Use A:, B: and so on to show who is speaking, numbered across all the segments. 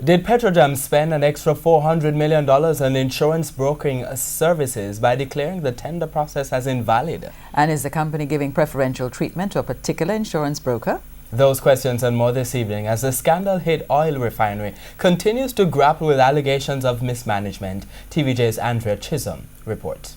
A: Did Petrojam spend an extra $400 million on insurance brokering services by declaring the tender process as invalid?
B: And is the company giving preferential treatment to a particular insurance broker?
A: Those questions and more this evening as the Scndal hit oil refinery continues to grapple with allegations of mismanagement. TVJ's Andrea Chisholm reports.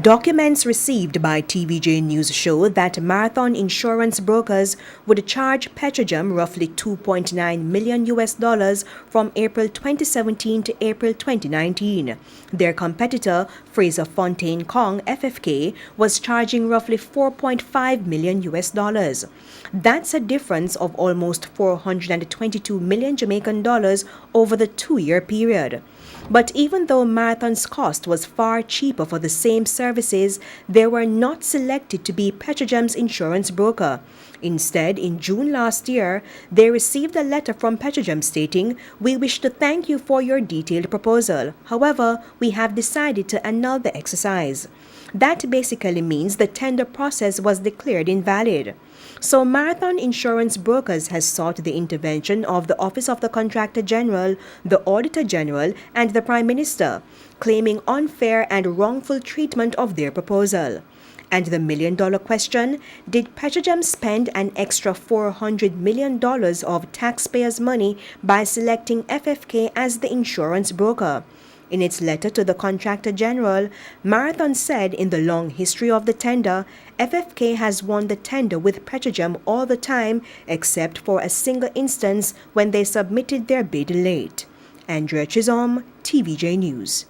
C: Documents received by TVJ News show that Marathon insurance brokers would charge Petrojam roughly $2.9 million from April 2017 to April 2019. Their competitor, Fraser Fontaine Kong FFK, was charging roughly $4.5 million. That's a difference of almost 422 million Jamaican dollars over the 2-year period. But even though Marathon's cost was far cheaper for the same services, they were not selected to be Petrojam's insurance broker. Instead, in June last year, they received a letter from Petrojam stating, "We wish to thank you for your detailed proposal. However, we have decided to annul the exercise." That basically means the tender process was declared invalid. So Marathon Insurance Brokers has sought the intervention of the Office of the Contractor General, the Auditor General, and the Prime Minister, claiming unfair and wrongful treatment of their proposal. And the million-dollar question, did Petrojam spend an extra $400 million of taxpayers' money by selecting FFK as the insurance broker? In its letter to the Contractor General, Marathon said in the long history of the tender, FFK has won the tender with Petrojam all the time except for a single instance when they submitted their bid late. Andrea Chisholm, TVJ News.